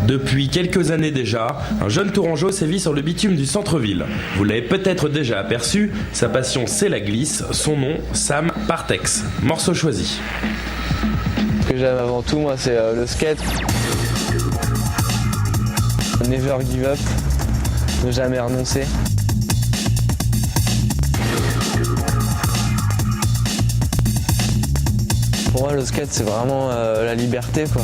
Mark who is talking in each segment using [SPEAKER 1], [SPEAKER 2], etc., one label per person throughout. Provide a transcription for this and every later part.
[SPEAKER 1] Depuis quelques années déjà, un jeune tourangeau sévit sur le bitume du centre-ville. Vous l'avez peut-être déjà aperçu, sa passion c'est la glisse, son nom, Sam Partex. Morceau choisi.
[SPEAKER 2] Ce que j'aime avant tout, moi, c'est le skate. Never give up, ne jamais renoncer. Pour moi, le skate, c'est vraiment la liberté, quoi.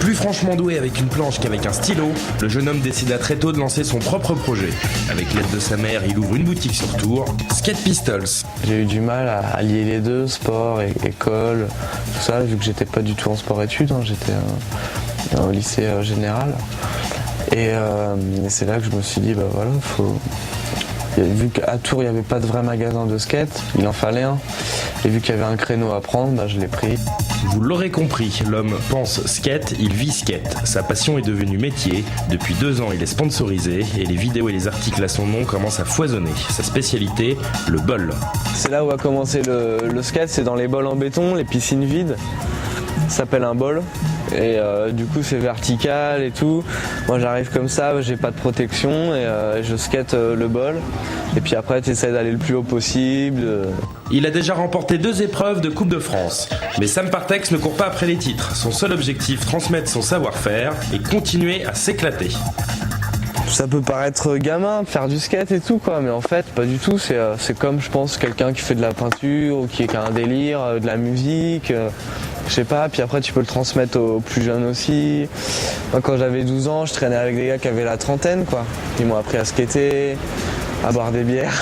[SPEAKER 1] Plus franchement doué avec une planche qu'avec un stylo, le jeune homme décida très tôt de lancer son propre projet. Avec l'aide de sa mère, il ouvre une boutique sur Tours, Skate Pistols.
[SPEAKER 2] J'ai eu du mal à lier les deux, sport et école, tout ça, vu que j'étais pas du tout en sport-études, hein, j'étais au lycée général. Et c'est là que je me suis dit, bah voilà, vu qu'à Tours il n'y avait pas de vrai magasin de skate, il en fallait un. Et vu qu'il y avait un créneau à prendre, bah, je l'ai pris.
[SPEAKER 1] Vous l'aurez compris, l'homme pense skate, il vit skate. Sa passion est devenue métier. Depuis 2 ans, il est sponsorisé et les vidéos et les articles à son nom commencent à foisonner. Sa spécialité, le bol.
[SPEAKER 2] C'est là où a commencé le skate, c'est dans les bols en béton, les piscines vides. Ça s'appelle un bol. Et du coup c'est vertical et tout. Moi j'arrive comme ça, j'ai pas de protection et je skate le bol. Et puis après tu essaies d'aller le plus haut possible.
[SPEAKER 1] Il a déjà remporté 2 épreuves de Coupe de France. Mais Sam Partex ne court pas après les titres. Son seul objectif, transmettre son savoir-faire et continuer à s'éclater.
[SPEAKER 2] Ça peut paraître gamin de faire du skate et tout quoi, mais en fait pas du tout. C'est comme je pense quelqu'un qui fait de la peinture ou qui a un délire, de la musique. Je sais pas, puis après tu peux le transmettre aux plus jeunes aussi. Moi quand j'avais 12 ans, je traînais avec des gars qui avaient la trentaine quoi. Ils m'ont appris à skater, à boire des bières.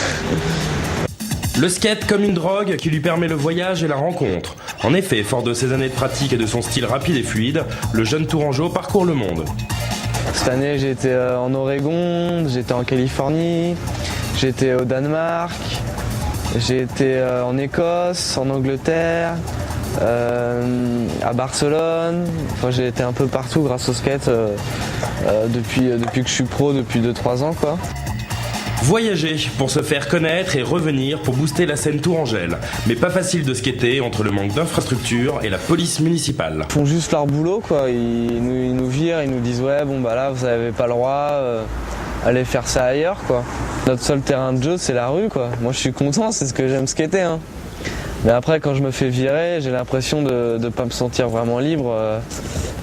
[SPEAKER 1] Le skate comme une drogue qui lui permet le voyage et la rencontre. En effet, fort de ses années de pratique et de son style rapide et fluide, le jeune tourangeau parcourt le monde.
[SPEAKER 2] Cette année j'étais en Oregon, j'étais en Californie, j'étais au Danemark, j'étais en Écosse, en Angleterre, à Barcelone. Enfin, j'ai été un peu partout grâce au skate depuis que je suis pro, depuis 2-3 ans quoi.
[SPEAKER 1] Voyager pour se faire connaître et revenir pour booster la scène tourangelle. Mais pas facile de skater entre le manque d'infrastructures et la police municipale.
[SPEAKER 2] Ils font juste leur boulot quoi, ils nous virent, ils nous disent ouais bon bah là vous avez pas le droit, allez faire ça ailleurs quoi. Notre seul terrain de jeu c'est la rue quoi. Moi je suis content, c'est ce que j'aime skater hein. Mais après quand je me fais virer, j'ai l'impression de pas me sentir vraiment libre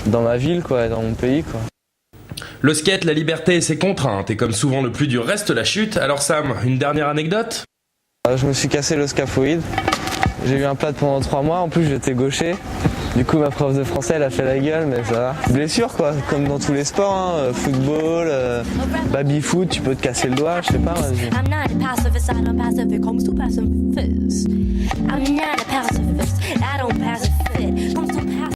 [SPEAKER 2] dans ma ville quoi, dans mon pays quoi.
[SPEAKER 1] Le skate, la liberté et ses contraintes, et comme souvent le plus dur reste la chute. Alors Sam, une dernière anecdote ?
[SPEAKER 2] Je me suis cassé le scaphoïde, j'ai eu un plâtre pendant 3 mois, en plus j'étais gaucher. Du coup ma prof de français elle a fait la gueule mais ça va. Blessure quoi, comme dans tous les sports, hein, football, baby-foot, tu peux te casser le doigt, je sais pas.
[SPEAKER 3] I'm not a pacifist, I don't passive, it comes to passive. I'm not a pacifist, I don't passive.